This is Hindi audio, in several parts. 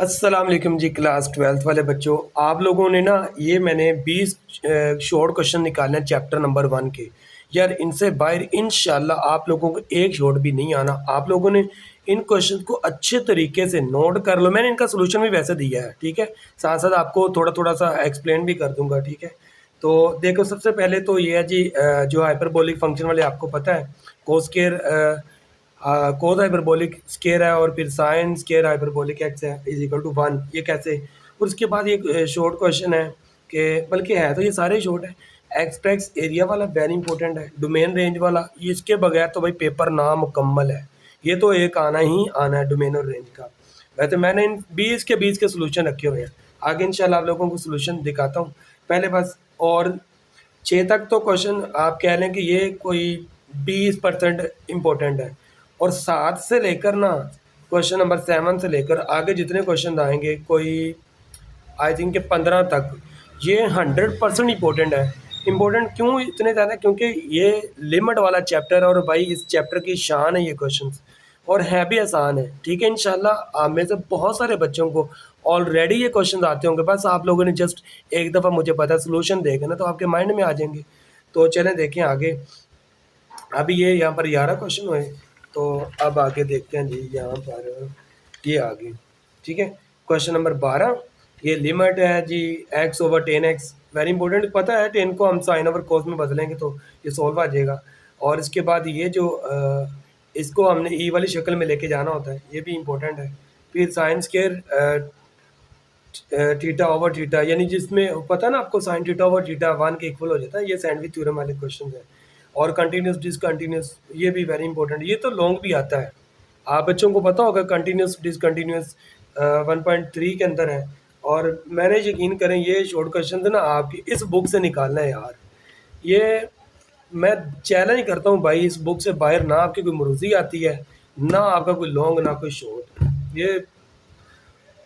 अस्सलाम वालेकुम जी क्लास 12th वाले बच्चों। आप लोगों ने ना ये मैंने 20 शॉर्ट क्वेश्चन निकाले हैं चैप्टर नंबर 1 के। यार इनसे बाहर इंशाल्लाह आप लोगों को एक शॉर्ट भी नहीं आना। आप लोगों ने इन क्वेश्चन को अच्छे तरीके से नोट कर लो। मैंने इनका सोल्यूशन भी वैसे दिया है, ठीक है। साथ साथ आपको थोड़ा थोड़ा सा एक्सप्लेन भी कर दूंगा, ठीक है। तो देखो, सबसे पहले तो ये है जी, जो हाइपरबोलिक फंक्शन वाले आपको पता है, cos square cos hyperbolic square है और फिर साइन स्केयर हाइपरबोलिक एक्स है इज इक्वल टू 1। ये कैसे? और उसके बाद ये शॉर्ट क्वेश्चन है कि, बल्कि है तो ये सारे शॉर्ट है। एक्सप्रेस एरिया वाला वेरी इंपॉर्टेंट है। डोमेन रेंज वाला, इसके बगैर तो भाई पेपर नामुकम्मल है। ये तो एक आना ही आना है, डोमेन और रेंज का। वैसे मैंने इन 20 के 20 के सोल्यूशन रखे हुए हैं। आगे इंशाल्लाह आप लोगों को सोल्यूशन दिखाता हूँ। पहले बस, और 6 तक तो क्वेश्चन आप कह लें कि ये कोई 20% इम्पोर्टेंट है। और 7 से लेकर ना क्वेश्चन नंबर 7 से लेकर आगे जितने क्वेश्चन आएंगे, कोई आई थिंक कि 15 तक, ये 100% इम्पोर्टेंट है। इम्पोर्टेंट क्यों इतने ज़्यादा? क्योंकि ये लिमिट वाला चैप्टर है और भाई इस चैप्टर की शान है ये क्वेश्चंस। और है भी आसान है, ठीक है। इंशाल्लाह आप में से बहुत सारे बच्चों को ऑलरेडी ये क्वेश्चन आते होंगे। बस आप लोगों ने जस्ट एक दफ़ा, मुझे पता है, सोल्यूशन देखे ना तो आपके माइंड में आ जाएंगे। तो चलें देखें आगे। अभी ये यहाँ पर 11 क्वेश्चन हुए, तो अब आगे देखते हैं जी। यहाँ पर ये आगे, ठीक है। क्वेश्चन नंबर 12, ये लिमिट है जी x/10x। Very important. पता है 10 को हम साइन ओवर कोस में बदलेंगे तो ये सॉल्व आ जाएगा। और इसके बाद ये जो इसको हमने ई वाली शक्ल में लेके जाना होता है, ये भी इंपॉर्टेंट है। फिर sine square theta over theta, यानी जिसमें पता है ना आपको, साइन थीटा ओवर थीटा 1 के इक्वल हो जाता है। ये सैंडविच थ्योरम वाले क्वेश्चन है। और कंटिन्यूस डिसकंटिन्यूस, ये भी वेरी इंपॉर्टेंट। ये तो लॉन्ग भी आता है, आप बच्चों को पता होगा। कंटिन्यूस डिसकंटिन्यूस 1.3 के अंदर है। और मैंने, यकीन करें, ये शॉर्ट क्वेश्चन ना आपकी इस बुक से निकालना है यार। ये मैं चैलेंज करता हूँ भाई, इस बुक से बाहर ना आपकी कोई मरूजी आती है, ना आपका कोई लॉन्ग, ना कोई शॉर्ट। ये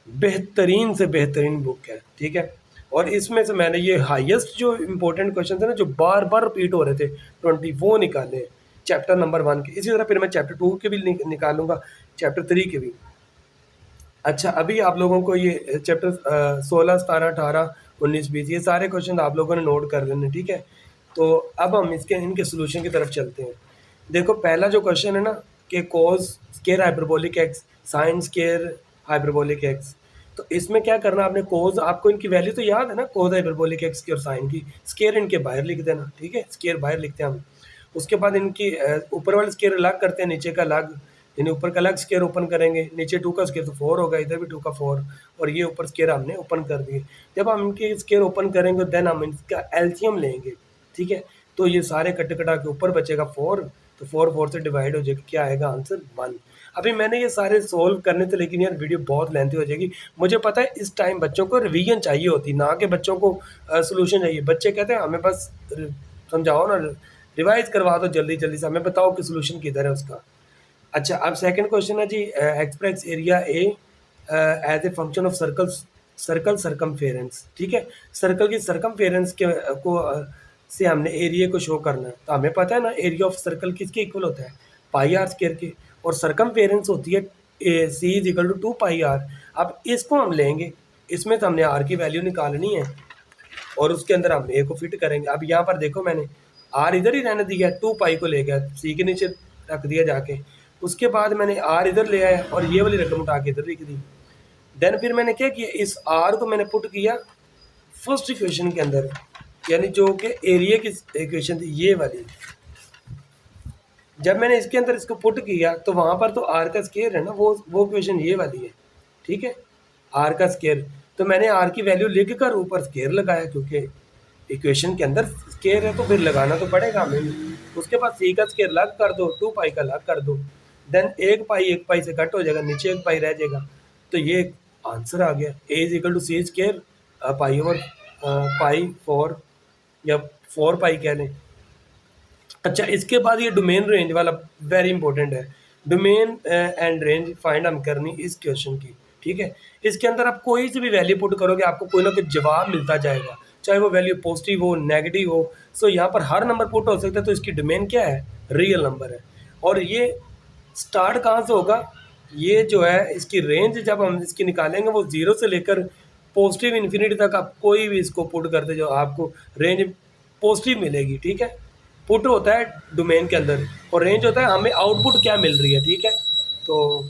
बेहतरीन से बेहतरीन बुक है, ठीक है। और इसमें से मैंने ये हाईएस्ट जो इम्पोर्टेंट क्वेश्चन थे ना, जो बार बार रिपीट हो रहे थे, 20, वो निकाले चैप्टर नंबर 1 के। इसी तरह फिर मैं चैप्टर 2 के भी निकालूंगा, चैप्टर 3 के भी। अच्छा, अभी आप लोगों को ये चैप्टर 16, 17, 18, 19, 20, ये सारे क्वेश्चन आप लोगों ने नोट कर लेने, ठीक है। तो अब हम इनके सोल्यूशन की तरफ चलते हैं। देखो, पहला जो क्वेश्चन है ना, कि cos square hyperbolic x, sine square hyperbolic x. तो इसमें क्या करना आपने, कोस, आपको इनकी वैल्यू तो याद है ना, कोस हाइपरबोलिक एक्स की और साइन की। स्केयर इनके बाहर लिख देना, ठीक है। स्केयर बाहर लिखते हैं हम। उसके बाद इनकी ऊपर वाले स्केयर अलग करते हैं, नीचे का अलग। यानी ऊपर का अलग स्केयर ओपन करेंगे, नीचे 2 का स्केयर तो 4 होगा, इधर भी 2 का 4, और ये ऊपर स्केयर हमने ओपन कर दिए। जब हम इनके स्केयर ओपन करेंगे, देन हम इसका एलसीएम लेंगे, ठीक है। तो ये सारे कट कटा के ऊपर बचेगा 4, तो 4 से डिवाइड हो जाएगा, क्या आएगा आंसर? 1। अभी मैंने ये सारे सोल्व करने थे, लेकिन यार वीडियो बहुत लेंथी हो जाएगी। मुझे पता है इस टाइम बच्चों को रिवीजन चाहिए होती, ना कि बच्चों को सोल्यूशन चाहिए। बच्चे कहते हैं हमें बस समझाओ ना, रिवाइज करवा दो जल्दी जल्दी से, हमें बताओ कि सोल्यूशन किधर है उसका। अच्छा, अब सेकंड क्वेश्चन है जी, express area a as a function of circle circumference, ठीक है। सर्कल की सरकमफेरेंस के को से हमने एरिया को शो करना है। तो हमें पता है ना, एरिया ऑफ सर्कल किसके इक्वल होता है? पाई आर स्क्वायर के। और सरकमफेरेंस होती है C is equal to 2 pi r. अब इसको हम लेंगे, इसमें तो हमने आर की वैल्यू निकालनी है, और उसके अंदर हम ए को फिट करेंगे। अब यहाँ पर देखो, मैंने आर इधर ही रहने दिया, 2 पाई को ले गया सी के नीचे रख दिया जाके। उसके बाद मैंने आर इधर ले आया और ये वाली रकम उठा के इधर लिख दी। देन फिर मैंने क्या किया, इस आर को मैंने पुट किया फर्स्ट इक्वेशन के अंदर, यानी जो कि एरिया की इक्वेशन थी ये वाली। जब मैंने इसके अंदर इसको पुट किया तो वहाँ पर तो आर का स्केयर है ना, वो इक्वेशन ये वाली है, ठीक है। आर का स्केयर, तो मैंने आर की वैल्यू लिख कर ऊपर स्केयर लगाया, क्योंकि इक्वेशन के अंदर स्केयर है तो फिर लगाना तो पड़ेगा हमें। उसके बाद सी का स्केयर अलग कर दो, 2 पाई का अलग कर दो। देन 1 पाई से कट हो जाएगा, नीचे 1 पाई रह जाएगा। तो ये आंसर आ गया, A is equal to C square pi over pi 4, या 4 पाई कह लें। अच्छा, इसके बाद ये डोमेन रेंज वाला वेरी इंपॉर्टेंट है। डोमेन एंड रेंज फाइंड हम करनी इस क्वेश्चन की, ठीक है। इसके अंदर आप कोई सी भी वैल्यू पुट करोगे, आपको कोई ना कोई जवाब मिलता जाएगा, चाहे वो वैल्यू पॉजिटिव हो, नेगेटिव हो। सो यहाँ पर हर नंबर पुट हो सकता है, तो इसकी डोमेन क्या है? रियल नंबर है। और ये स्टार्ट कहाँ से होगा? ये जो है इसकी रेंज जब हम इसकी निकालेंगे वो 0 से लेकर पॉजिटिव इन्फिनिटी तक आप कोई भी इसको पुट करते जो आपको रेंज पॉजिटिव मिलेगी, ठीक है। पुट होता है डोमेन के अंदर और रेंज होता है हमें आउटपुट क्या मिल रही है, ठीक है। तो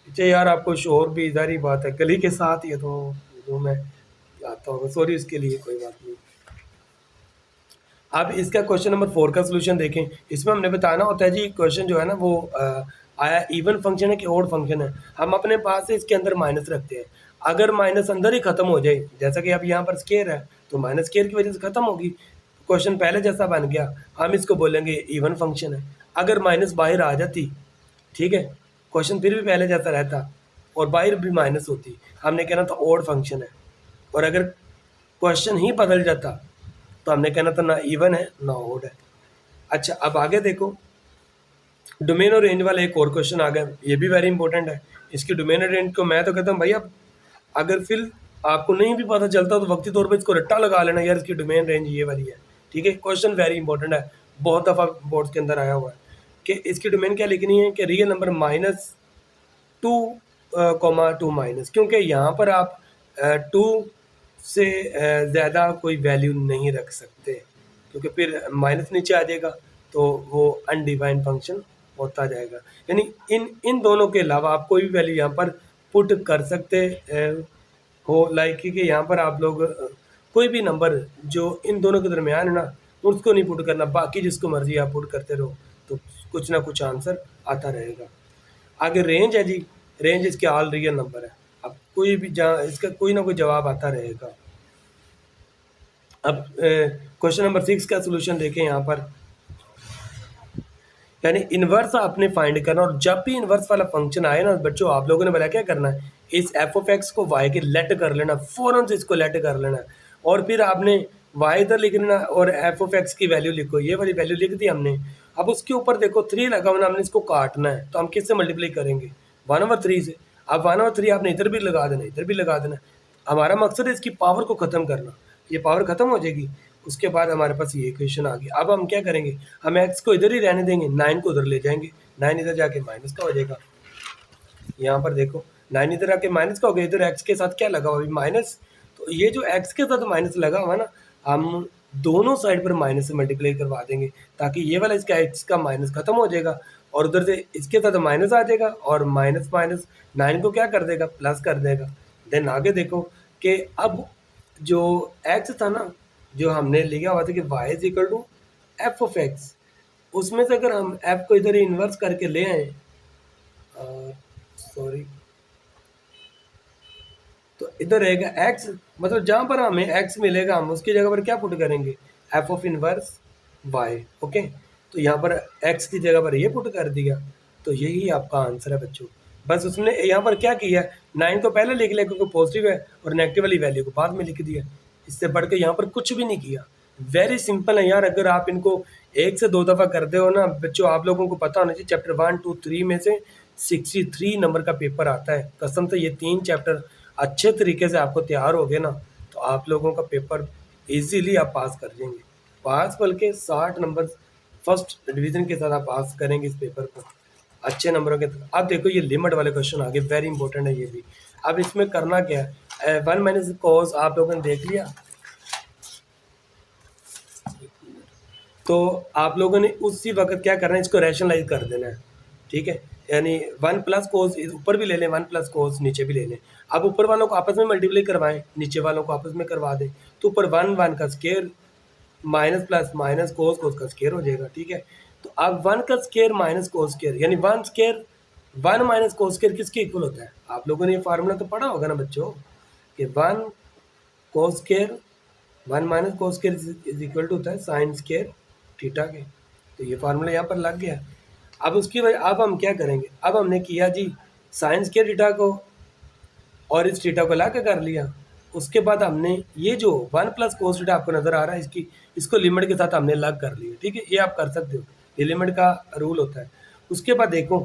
पीछे यार आपको शोर भी इधर ही बात है, गली के साथ ही है, तो मैं आता हूँ, सॉरी इसके लिए, कोई बात नहीं। अब इसका क्वेश्चन नंबर 4 का सोल्यूशन देखें। इसमें हमने बताना होता है जी क्वेश्चन जो है ना वो आया इवन फंक्शन है कि ओड फंक्शन है। हम अपने पास से इसके अंदर माइनस रखते हैं। अगर माइनस अंदर ही खत्म हो जाए, जैसा कि अब यहाँ पर स्केयर है तो माइनस स्केयर की वजह से खत्म होगी, क्वेश्चन पहले जैसा बन गया, हम इसको बोलेंगे इवन फंक्शन है। अगर माइनस बाहर आ जाती, ठीक है, क्वेश्चन फिर भी पहले जैसा रहता और बाहर भी माइनस होती, हमने कहना था ओड फंक्शन है। और अगर क्वेश्चन ही बदल जाता तो हमने कहना था ना इवन है ना ओड है। अच्छा, अब आगे देखो, डोमेन और रेंज वाला एक और क्वेश्चन आ गया, ये भी वेरी इंपॉर्टेंट है। इसकी डोमेन और रेंज को मैं तो कहता हूँ भाई, अब अगर फिर आपको नहीं भी पता चलता तो वक्ती तौर पे इसको रट्टा लगा लेना यार, इसकी डोमेन रेंज ये वाली है, ठीक है। क्वेश्चन वेरी इंपॉर्टेंट है, बहुत दफ़ा बोर्ड्स के अंदर आया हुआ है कि इसकी डोमेन क्या लिखनी है कि रियल नंबर -2, 2 माइनस, क्योंकि यहाँ पर आप 2 से ज़्यादा कोई वैल्यू नहीं रख सकते, क्योंकि फिर माइनस नीचे आ जाएगा तो वो अनडिफाइंड फंक्शन होता जाएगा। यानी इन इन दोनों के अलावा आप कोई भी वैल्यू यहाँ पर पुट कर सकते हो, लाइक कि यहाँ पर आप लोग कोई भी नंबर जो इन दोनों के दरमियान है ना, उसको नहीं पुट करना, बाकी जिसको मर्जी आप पुट करते रहो तो कुछ ना कुछ आंसर आता रहेगा। आगे रेंज है जी, रेंज इसके ऑल रियल नंबर है, अब कोई भी जहाँ इसका कोई ना कोई जवाब आता रहेगा। अब क्वेश्चन नंबर 6 का सोल्यूशन देखें यहाँ पर, यानी इन्वर्स आपने फाइंड करना, और जब भी इन्वर्स वाला फंक्शन आए ना बच्चों, आप लोगों ने बोला क्या करना है, इस एफ ऑफ एक्स को वाई के लेट कर लेना, फ़ौरन से इसको लेट कर लेना, और फिर आपने वाई इधर लिख लेना और एफ ऑफ एक्स की वैल्यू लिखो, ये वाली वैल्यू लिख दी हमने। अब उसके ऊपर देखो 3 लगा हुआ, हमने इसको काटना है, तो हम किससे मल्टीप्लाई करेंगे, 1/3 से। अब 1/3 आपने इधर भी लगा देना, इधर भी लगा देना। हमारा मकसद है इसकी पावर को ख़त्म करना, ये पावर ख़त्म हो जाएगी, उसके बाद हमारे पास ये इक्वेशन आ गई। अब हम क्या करेंगे, हम एक्स को इधर ही रहने देंगे, 9 को उधर ले जाएंगे, 9 इधर जाके माइनस का हो जाएगा। यहाँ पर देखो 9 इधर आके माइनस का हो गया, इधर एक्स के साथ क्या लगा हुआ माइनस, तो ये जो एक्स के साथ माइनस लगा हुआ ना, हम दोनों साइड पर माइनस से मल्टीप्लाई करवा देंगे, ताकि ये वाला इसका एक्स का माइनस खत्म हो जाएगा और उधर से इसके साथ माइनस आ जाएगा, और माइनस माइनस 9 को क्या कर देगा, प्लस कर देगा। देन आगे देखो कि अब जो एक्स था ना, जो हमने लिखा हुआ था कि y is equal to f of x, उसमें से अगर हम f को इधर इन्वर्स करके ले आए, सॉरी, तो इधर रहेगा x, मतलब जहाँ पर हमें x मिलेगा हम उसकी जगह पर क्या पुट करेंगे, f of inverse y, okay. तो यहाँ पर x की जगह पर ये पुट कर दिया, तो यही आपका आंसर है बच्चों। बस उसने यहाँ पर क्या किया, 9 को पहले लिख लिया क्योंकि पॉजिटिव है, और नेगेटिव वाली वैल्यू को बाद में लिख दिया, इससे बढ़ के यहाँ पर कुछ भी नहीं किया। वेरी सिंपल है यार, अगर आप इनको 1 से 2 दफ़ा करते हो ना बच्चों, आप लोगों को पता होना चाहिए चैप्टर 1, 2, 3 में से 63 नंबर का पेपर आता है। कसम से ये 3 चैप्टर अच्छे तरीके से आपको तैयार हो गए ना, तो आप लोगों का पेपर इजीली आप पास कर जाएंगे, पास बल्कि 60 नंबर फर्स्ट डिवीज़न के साथ आप पास करेंगे इस पेपर को अच्छे नंबरों के साथ। अब देखो ये लिमिट वाले क्वेश्चन आगे, वेरी इंपॉर्टेंट है ये भी। अब इसमें करना क्या है, 1 माइनस कॉस आप लोगों ने देख लिया, तो आप लोगों ने उसी वक्त क्या करना है, इसको रैशनलाइज कर देना है, ठीक है। यानी 1 प्लस कोस ऊपर भी ले लें, 1 प्लस कोस नीचे भी ले लें। अब ऊपर वालों को आपस में मल्टीप्लाई करवाएं, नीचे वालों को आपस में करवा दें, तो ऊपर 1 1 का square minus plus minus cos cos का स्केयर हो जाएगा, ठीक है। तो अब 1 का स्केयर माइनस कोस स्केयर, यानी 1 स्केयर 1 माइनस कोस स्केयर किसके इक्वल होता है, आप लोगों ने ये फार्मूला तो पढ़ा होगा ना बच्चों, कि 1 cos square 1 minus cos square is equal to होता है साइन स्केयर थीटा के। तो ये फार्मूला यहाँ पर लग गया। अब उसकी वजह, अब हम क्या करेंगे, अब हमने किया जी साइन स्केयर थीटा को और इस थीटा को ला के कर लिया। उसके बाद हमने ये जो 1 प्लस कोस थीटा आपको नज़र आ रहा है, इसको लिमिट के साथ हमने लग कर लिया, ठीक है। ये आप कर सकते हो, ये लिमिट का रूल होता है। उसके बाद देखो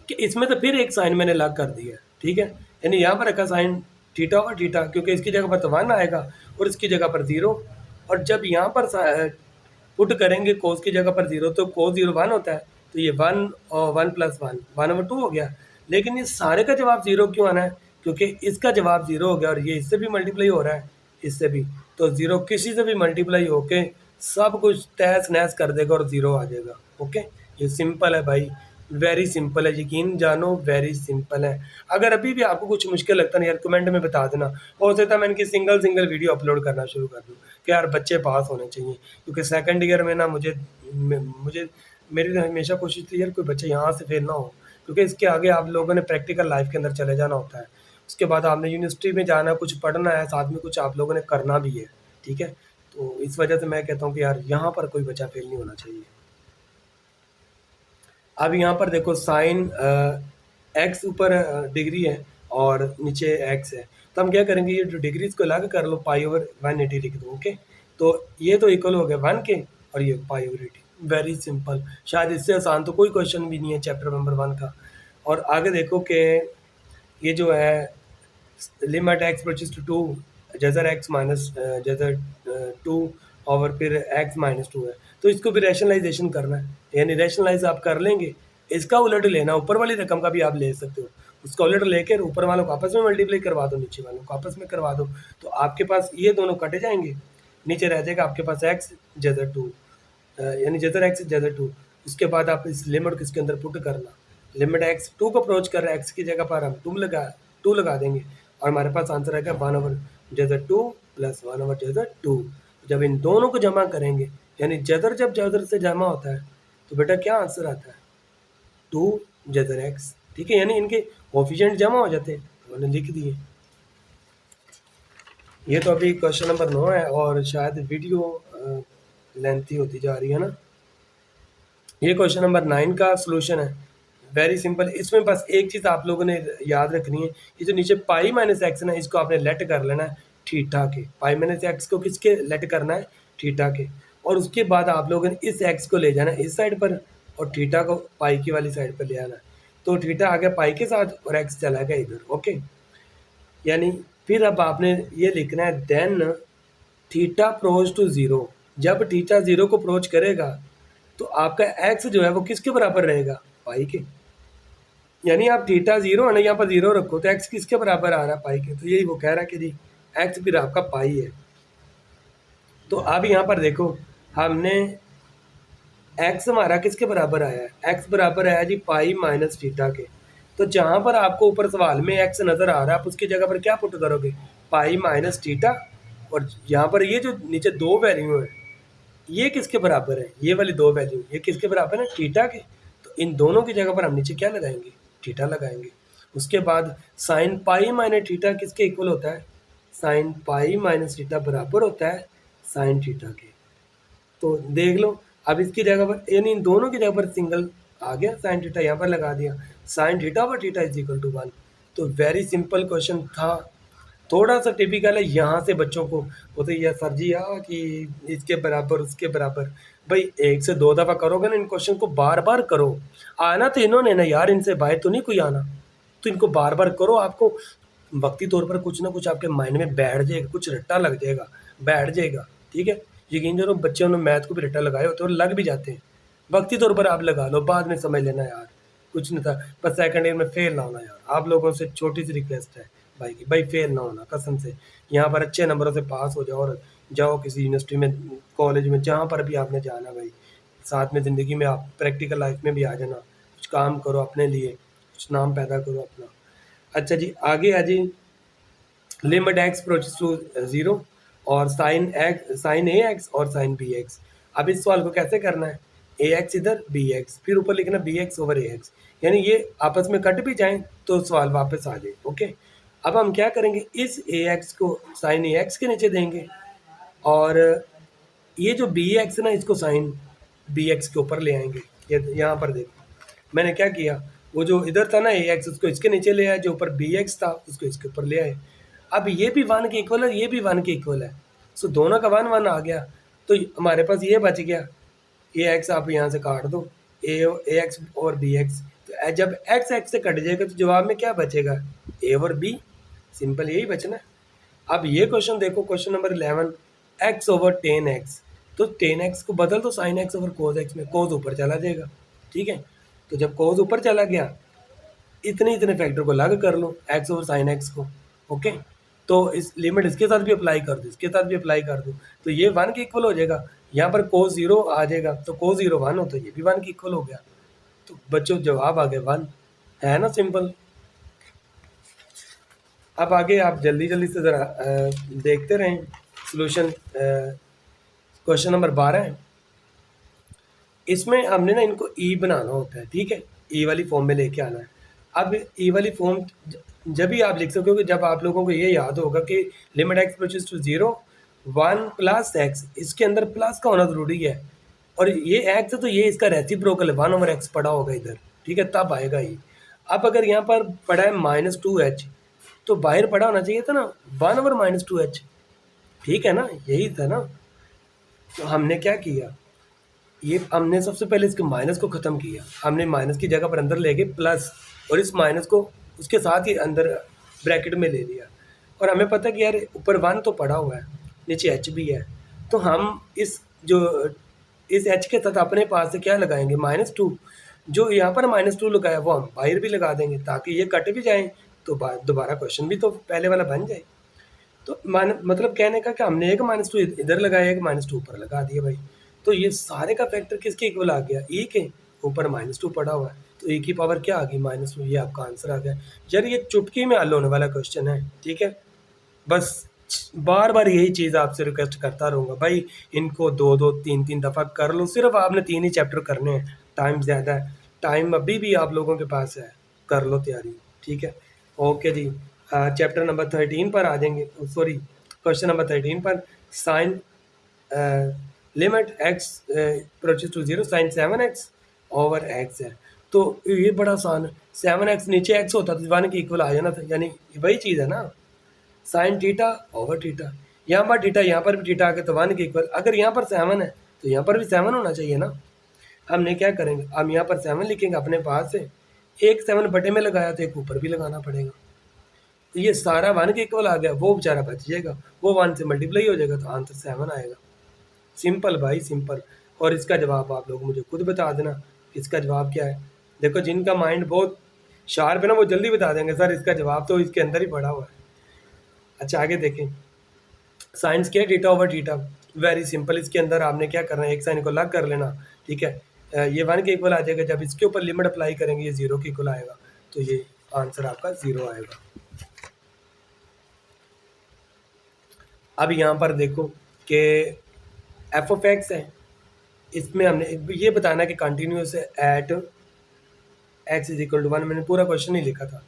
कि इसमें तो फिर एक साइन मैंने लग कर दिया, ठीक है। यानी यहाँ पर रखा साइन थीटा और थीटा, क्योंकि इसकी जगह पर तो 1 आएगा और इसकी जगह पर 0, और जब यहाँ पर पुट करेंगे कोस की जगह पर 0, तो कोस 0 1 होता है, तो ये 1 और 1 + 1 1/2 हो गया। लेकिन ये सारे का जवाब 0 क्यों आना है? क्योंकि इसका जवाब 0 हो गया और ये इससे भी मल्टीप्लाई हो रहा है, इससे भी। तो 0 किसी से भी मल्टीप्लाई होके सब कुछ तहस-नहस कर देगा और 0 आ जाएगा। ओके? ये सिंपल है भाई, वेरी सिंपल है, यकीन जानो वेरी सिंपल है। अगर अभी भी आपको कुछ मुश्किल लगता है ना यार, कमेंट में बता देना। हो सकता है मैं इनकी सिंगल वीडियो अपलोड करना शुरू कर दूँ कि यार बच्चे पास होने चाहिए। क्योंकि सेकंड ईयर में ना मुझे मेरी तो हमेशा कोशिश थी यार कोई बच्चा यहाँ से फेल ना हो, क्योंकि इसके आगे आप लोगों ने प्रैक्टिकल लाइफ के अंदर चले जाना होता है। उसके बाद आपने यूनिवर्सिटी में जाना, कुछ पढ़ना है, साथ में कुछ आप लोगों ने करना भी है, ठीक है? तो इस वजह से मैं कहता हूँ कि यार यहाँ पर कोई बच्चा फेल नहीं होना चाहिए। अब यहाँ पर देखो साइन एक्स ऊपर डिग्री है और नीचे एक्स है, तो हम क्या करेंगे, ये जो डिग्रीज को अलग कर लो, π/180 लिख दो। ओके, तो ये तो इक्वल हो गया 1 के और ये π/80। वेरी सिंपल, शायद इससे आसान तो कोई क्वेश्चन भी नहीं है चैप्टर नंबर 1 का। और आगे देखो कि ये जो है लिमिट एक्स अप्रोचेस टू 2 जैजर एक्स माइनस जैजर 2 और फिर एक्स माइनस 2 है, तो इसको भी रैशनलाइजेशन करना है, यानी रैशनलाइज आप कर लेंगे। इसका उलट लेना, ऊपर वाली रकम का भी आप ले सकते हो, उसका उलट लेकर ऊपर वालों को आपस में मल्टीप्लाई करवा दो, नीचे वालों को आपस में करवा दो, तो आपके पास ये दोनों कटे जाएंगे, नीचे रह जाएगा आपके पास एक्स जैजर 2, यानी जैजर एक्स जैजर 2। उसके बाद आप इस लिमिट को इसके अंदर पुट करना, लिमिट एक्स 2 को अप्रोच कर रहा है, एक्स की जगह पर हम 2 लगा देंगे और हमारे पास आंसर आएगा 1/2 प्लस 1/2। जब इन दोनों को जमा करेंगे, यानी जब जदर से जमा होता है तो बेटा क्या आंसर आता है, 2 जदर एक्स, ठीक है? यानी इनके कोफिशिएंट जमा हो जाते हैं, तो मैंने लिख दिए। ये तो अभी क्वेश्चन नंबर 9 है और शायद वीडियो लेंथी होती जा रही है ना। ये क्वेश्चन नंबर 9 का सोल्यूशन है, वेरी सिंपल। इसमें बस एक चीज़ आप लोगों ने याद रखनी है, ये जो नीचे π - ना, इसको आपने लेट कर लेना है थीटा के। π - को किसके लेट करना है, थीटा के। और उसके बाद आप लोगों ने इस एक्स को ले जाना है इस साइड पर और थीटा को पाई की वाली साइड पर ले आना है, तो थीटा आ गया पाई के साथ और एक्स चला गया इधर। ओके, यानी फिर अब आपने ये लिखना है देन थीटा अप्रोच टू 0। जब थीटा 0 को अप्रोच करेगा तो आपका एक्स जो है वो किसके बराबर रहेगा, पाई के। यानी आप थीटा 0 है ना, यहाँ पर 0 रखो तो एक्स किसके बराबर आ रहा है, पाई के। तो यही वो कह रहा है कि जी एक्स फिर आपका पाई है। तो अब यहाँ पर देखो हमने एक्स हमारा किसके बराबर आया है, एक्स बराबर आया जी पाई माइनस थीटा के। तो जहाँ पर आपको ऊपर सवाल में एक्स नज़र आ रहा है, आप उसकी जगह पर क्या पुट करोगे, पाई माइनस थीटा। और यहाँ पर ये जो नीचे दो वैल्यू है, ये किसके बराबर है, ये वाली दो वैल्यू, ये किसके बराबर है, थीटा के। तो इन दोनों की जगह पर हम नीचे क्या लगाएंगे, थीटा लगाएंगे। उसके बाद साइन पाई माइनस थीटा किसके इक्वल होता है, साइन पाई माइनस थीटा बराबर होता है साइन थीटा के। तो देख लो, अब इसकी जगह पर यानी इन दोनों की जगह पर सिंगल आ गया, साइन थीटा यहाँ पर लगा दिया, साइन थीटा पर थीटा इज इक्वल टू 1। तो वेरी सिंपल क्वेश्चन था, थोड़ा सा टिपिकल है, यहाँ से बच्चों को होते ही सर जी कि इसके बराबर उसके बराबर। भाई 1 से 2 दफ़ा करोगे ना इन क्वेश्चन को, बार बार करो। आना तो इन्होंने ना यार, इनसे बाहर तो नहीं कोई आना, तो इनको बार बार करो, आपको वक्ती तौर पर कुछ ना कुछ आपके माइंड में बैठ जाएगा, कुछ रट्टा लग जाएगा, बैठ जाएगा, ठीक है? यकीन करो बच्चों ने मैथ को भी रट्टा लगाए होते हैं और लग भी जाते हैं। वक्ती तौर पर आप लगा लो, बाद में समझ लेना यार, कुछ नहीं था। बस सेकंड ईयर में फेल ना होना यार, आप लोगों से छोटी सी रिक्वेस्ट है भाई की, भाई फेल ना होना कसम से। यहाँ पर अच्छे नंबरों से पास हो जाओ और जाओ किसी यूनिवर्सिटी में, कॉलेज में, जहाँ पर भी आपने जाना भाई। साथ में ज़िंदगी में आप प्रैक्टिकल लाइफ में भी आ जाना, कुछ काम करो अपने लिए, कुछ नाम पैदा करो अपना। अच्छा जी, आगे है जी लिमिट एक्स अप्रोचेस टू 0 और साइन ए एक्स और साइन बी एक्स। अब इस सवाल को कैसे करना है, ए एक्स इधर बी एक्स, फिर ऊपर लिखना बी एक्स ओवर ए एक्स, यानी ये आपस में कट भी जाएं तो सवाल वापस आ जाए। ओके, अब हम क्या करेंगे, इस ए एक्स को साइन ए एक्स के नीचे देंगे और ये जो बी एक्स ना, इसको साइन बी एक्स के ऊपर ले आएंगे। ये यहाँ पर देखो मैंने क्या किया, वो जो इधर था ना ए एक्स, उसको इसके नीचे ले आया, जो ऊपर बी एक्स था उसको इसके ऊपर ले आए। अब ये भी 1 के इक्वल है, ये भी 1 के इक्वल है, सो दोनों का 1 1 आ गया। तो हमारे पास ये बच गया, ए एक्स आप यहाँ से काट दो, ए एक्स और बी एक्स। तो जब एक्स एक्स से कट जाएगा तो जवाब में क्या बचेगा, ए और बी, सिंपल यही बचना है। अब ये क्वेश्चन देखो, question number 11, x over ten x. तो टेन एक्स को बदल दो sine x over cos x में, कोस ऊपर चला जाएगा, ठीक है। तो जब कोस ऊपर चला गया, इतने इतने फैक्टर को अलग कर लो, एक्स ओवर साइन एक्स को। ओके, तो इस लिमिट इसके साथ भी अप्लाई कर दो, इसके साथ भी अप्लाई कर दो, तो ये 1 के इक्वल हो जाएगा। यहाँ पर कोस 0 आ जाएगा, तो कोस 0 1 हो, तो ये भी 1 के इक्वल हो गया। तो बच्चों जवाब आ गया 1, है ना सिंपल। अब आगे आप जल्दी जल्दी से ज़रा देखते रहें सोल्यूशन। क्वेश्चन नंबर 12 है। इसमें हमने ना इनको ई बनाना होता है, ठीक है, ई वाली फॉर्म में लेके आना है। अब ई वाली फॉर्म जब भी आप लिख सकते हो कि जब आप लोगों को ये याद होगा कि limit x approaches to 0 1 plus x, इसके अंदर प्लस का होना ज़रूरी है, और ये एक्स है तो ये इसका रेसिप्रोकल है, 1 ओवर एक्स पड़ा होगा इधर, ठीक है, तब आएगा ये। अब अगर यहाँ पर पड़ा है -2h, तो बाहर पड़ा होना चाहिए था ना 1 ओवर -2h, ठीक है ना, यही था ना। तो हमने क्या किया, ये हमने सबसे पहले इसके माइनस को ख़त्म किया, हमने माइनस की जगह पर अंदर ले गए प्लस, और इस माइनस को उसके साथ ही अंदर ब्रैकेट में ले लिया। और हमें पता है कि यार ऊपर 1 तो पड़ा हुआ है, नीचे h भी है, तो हम इस h के साथ अपने पास से क्या लगाएंगे, -2। जो यहाँ पर -2 लगाया वो हम बाहर भी लगा देंगे, ताकि ये कट भी जाए, तो दोबारा क्वेश्चन भी तो पहले वाला बन जाए। तो मतलब कहने का कि हमने एक -2 इधर लगाया, एक -2 ऊपर लगा दिया भाई। तो ये सारे का फैक्टर किसके इक्वल आ गया, e के। ऊपर -2 पड़ा हुआ है, तो e की पावर क्या आ गई, -2। ये आपका आंसर आ गया। यार ये चुटकी में हल होने वाला क्वेश्चन है, ठीक है। बस बार बार यही चीज़ आपसे रिक्वेस्ट करता रहूँगा भाई, इनको 2-2 3-3 दफ़ा कर लो। सिर्फ आपने 3 ही चैप्टर करने हैं, टाइम ज़्यादा है, टाइम अभी भी आप लोगों के पास है, कर लो तैयारी, ठीक है। ओके जी, चैप्टर नंबर 13 पर आ जाएंगे, सॉरी क्वेश्चन नंबर 13 पर। Sine limit x approaches to 0 sine 7x over x है। तो ये बड़ा आसान है, 7x नीचे x होता तो 1 के इक्वल आ जाना था, यानी वही चीज़ है ना, साइन थीटा ओवर थीटा। यहाँ पर थीटा, यहाँ पर भी थीटा आके तो 1 के इक्वल। अगर यहाँ पर 7 है तो यहाँ पर भी 7 होना चाहिए ना। हमने क्या करेंगे, हम यहाँ पर 7 लिखेंगे अपने पास से, एक 7 बटे में लगाया तो एक ऊपर भी लगाना पड़ेगा, तो ये सारा 1 के इक्वल आ गया, वो बेचारा बच जाएगा, वो 1 से मल्टीप्लाई हो जाएगा, तो आंसर 7 आएगा। सिंपल भाई सिंपल। और इसका जवाब आप लोग मुझे खुद बता देना, इसका जवाब क्या है। देखो जिनका माइंड बहुत शार्प है ना, वो जल्दी बता देंगे सर इसका जवाब तो इसके अंदर ही पड़ा हुआ है। अच्छा आगे देखें, साइंस क्या, theta over theta, very simple. इसके अंदर आपने क्या करना है, एक साइन को अलग कर लेना, ठीक है। ये 1 के इक्वल आ जाएगा, जब इसके ऊपर लिमिट अप्लाई करेंगे ये 0 के इक्वल आएगा, तो ये आंसर आपका 0 आएगा। अब यहाँ पर देखो कि एफ ऑफ एक्स है, इसमें हमने ये बताना कि कंटिन्यूस है at x is equal to 1, मैंने पूरा क्वेश्चन नहीं लिखा था।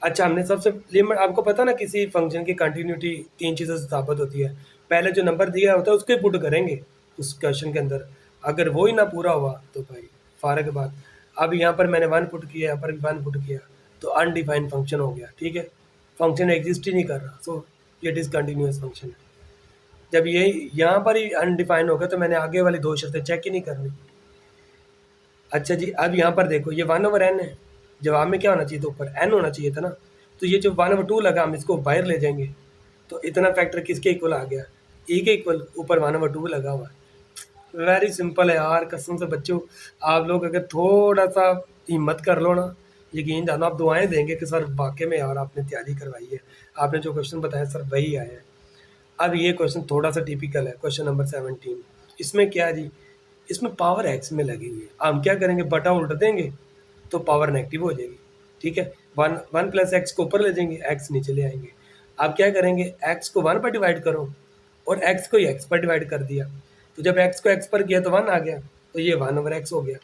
अच्छा हमने सबसे लिमिट, आपको पता ना किसी फंक्शन की कंटिन्यूटी 3 चीज़ों से साबित होती है। पहले जो नंबर दिया होता है उसको ही पुट करेंगे उस क्वेश्चन के अंदर, अगर वो ही ना पूरा हुआ तो भाई फारक बात। अब यहाँ पर मैंने 1 पुट किया, यहाँ पर भी 1 पुट किया, तो अनडिफाइंड फंक्शन हो गया, ठीक है, फंक्शन एग्जिस्ट ही नहीं कर रहा, सो ये डिसकंटिन्यूस फंक्शन है। जब ये यहाँ पर ही अनडिफाइंड होगा तो मैंने आगे वाली 2 शर्तें चेक ही नहीं करनी। अच्छा जी, अब यहाँ पर देखो ये 1 ओवर n है, जवाब में क्या होना चाहिए था, ऊपर n होना चाहिए था ना, तो ये जो 1 ओवर 2 लगा हम इसको बाहर ले जाएंगे, तो इतना फैक्टर किसके इक्वल आ गया, e के इक्वल, ऊपर 1 ओवर 2 लगा हुआ है। वेरी सिंपल है यार, कसम से बच्चों आप लोग अगर थोड़ा सा हिम्मत कर लो ना, यकीन जानो आप दुआएं देंगे कि सर वाकई में यार आपने तैयारी करवाई है, आपने जो क्वेश्चन बताया सर वही आया है। अब ये क्वेश्चन थोड़ा सा टिपिकल है, क्वेश्चन नंबर 17। इसमें क्या है जी, इसमें पावर एक्स में लगी हुई है, हम क्या करेंगे बटा उल्टा देंगे तो पावर नेगेटिव हो जाएगी, ठीक है। 1 प्लस एक्स को ऊपर ले जाएंगे, एक्स नीचे ले आएंगे। आप क्या करेंगे, एक्स को 1 पर डिवाइड करो और एक्स को ही एक्स पर डिवाइड कर दिया, तो जब एक्स को एक्स पर किया तो 1 आ गया, तो ये 1 ओवर एक्स हो गया।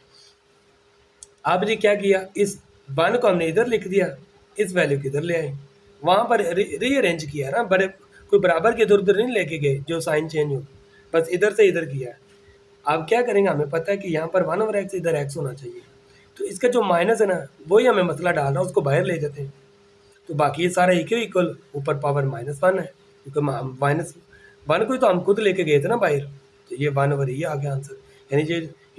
आपने क्या किया, इस 1 को हमने इधर लिख दिया, इस वैल्यू को इधर ले आए, वहाँ पर रीअरेंज किया ना, बड़े कोई बराबर के इधर उधर नहीं लेके गए जो साइन चेंज हो, बस इधर से इधर किया है। अब क्या करेंगे, हमें पता है कि यहाँ पर 1 ओवर एक्स इधर एक्स होना चाहिए, तो इसका जो माइनस है ना वही हमें मसला डाल रहा है, उसको बाहर ले जाते हैं, तो बाकी ये सारा एक ही इक्वल, ऊपर पावर -1 है, क्योंकि -1 को ही तो हम खुद लेके गए थे ना बाहर, तो ये 1 ओवर ही आ गया आंसर। यानी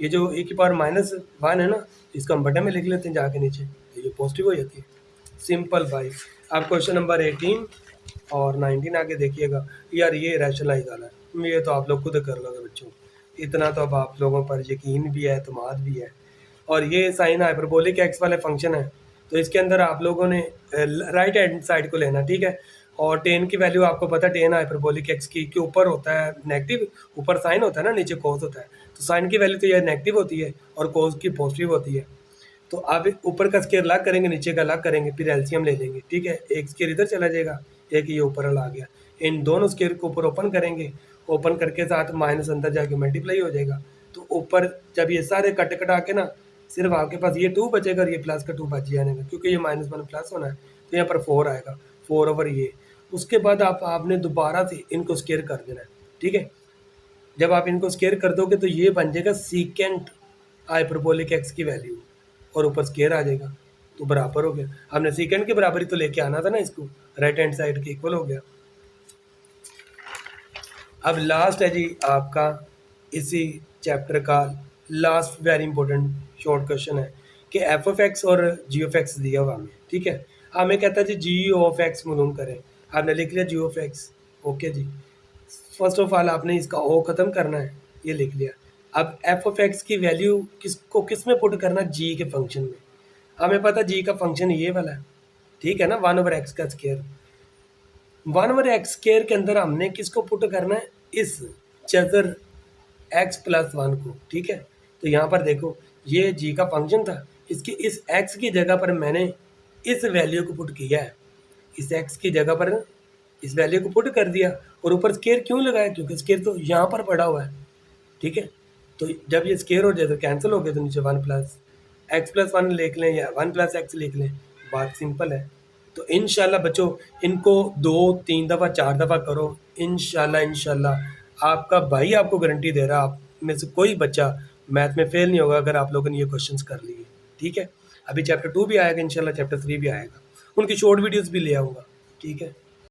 ये जो e की पावर -1 है ना, इसको हम बटन में लिख लेते हैं जाके नीचे, तो ये पॉजिटिव हो जाती है। सिंपल भाई। अब क्वेश्चन नंबर 18 और 19 आगे देखिएगा। यार ये रैशनलाइज वाला है, ये तो आप लोग खुद कर लोगे बच्चों, इतना तो अब आप लोगों पर यकीन भी है, एतमाद भी है। और ये साइन हाइपरबोलिक एक्स वाले फंक्शन है, तो इसके अंदर आप लोगों ने राइट हैंड साइड को लेना, ठीक है। और टेन की वैल्यू आपको पता है, टेन हाइपरबोलिक एक्स की के ऊपर होता है नेगेटिव, ऊपर साइन होता है ना, नीचे कोस होता है, तो साइन की वैल्यू तो ये नेगेटिव होती है और कोस की पॉजिटिव होती है। तो आप ऊपर का स्केयर अलग करेंगे, नीचे का अलग करेंगे, फिर एलसीएम ले लेंगे, ठीक है। एक स्केयर इधर चला जाएगा, एक ये ऊपर वाला आ गया, इन दोनों स्केयर को ऊपर ओपन करेंगे, ओपन करके साथ माइनस अंदर जाके मल्टीप्लाई हो जाएगा। तो ऊपर जब ये सारे कट कटा के ना, सिर्फ आपके पास ये 2 बचेगा और ये प्लस का 2 बच जाएगा, क्योंकि ये -1 प्लस होना है, तो यहाँ पर 4 आएगा, 4 ओवर ये। उसके बाद आपने दोबारा से इनको स्केयर कर देना है, ठीक है। जब आप इनको स्केयर कर दोगे तो ये बन जाएगा सीकेंट हाइपरबोलिक एक्स की वैल्यू, और ऊपर स्केयर आ जाएगा, तो बराबर हो गया। हमने सीकेंट के बराबर ही तो लेके आना था ना इसको, राइट हैंड साइड के इक्वल हो गया। अब लास्ट है जी आपका इसी चैप्टर का last very important short question है कि एफ ऑफ एक्स और जी ऑफ एक्स दिया हुआ हमें, ठीक है। हमें कहता है जी जी ऑफ एक्स मालूम करें, आपने लिख लिया जी ऑफ एक्स, ओके जी। फर्स्ट ऑफ ऑल आपने इसका ओ ख़त्म करना है, ये लिख लिया। अब एफ ऑफ एक्स की वैल्यू किस में पुट करना, जी के फंक्शन में। हमें पता जी का फंक्शन ये वाला है, ठीक है ना, 1/x का स्केयर। 1/x² के अंदर हमने किसको पुट करना है, इस चर x+1 को, ठीक है। तो यहाँ पर देखो ये g का फंक्शन था, इसकी इस x की जगह पर मैंने इस वैल्यू को पुट किया है, इस x की जगह पर इस वैल्यू को पुट कर दिया, और ऊपर स्केयर क्यों लगाया, क्योंकि स्केयर तो यहाँ पर पड़ा हुआ है, ठीक है। तो जब ये स्केयर हो जाए तो कैंसिल हो गया, तो नीचे 1+x+1 लिख लें या 1+x लिख लें, बात सिंपल है। तो इंशाल्लाह बच्चों इनको 2-3 दफ़ा 4 दफ़ा करो, इंशाल्लाह आपका भाई आपको गारंटी दे रहा, आप में से कोई बच्चा मैथ में फेल नहीं होगा अगर आप लोगों ने ये क्वेश्चंस कर लिए, ठीक है। अभी चैप्टर 2 भी आएगा, इंशाल्लाह चैप्टर 3 भी आएगा, उनकी शॉर्ट वीडियोस भी ले आऊँगा, ठीक है।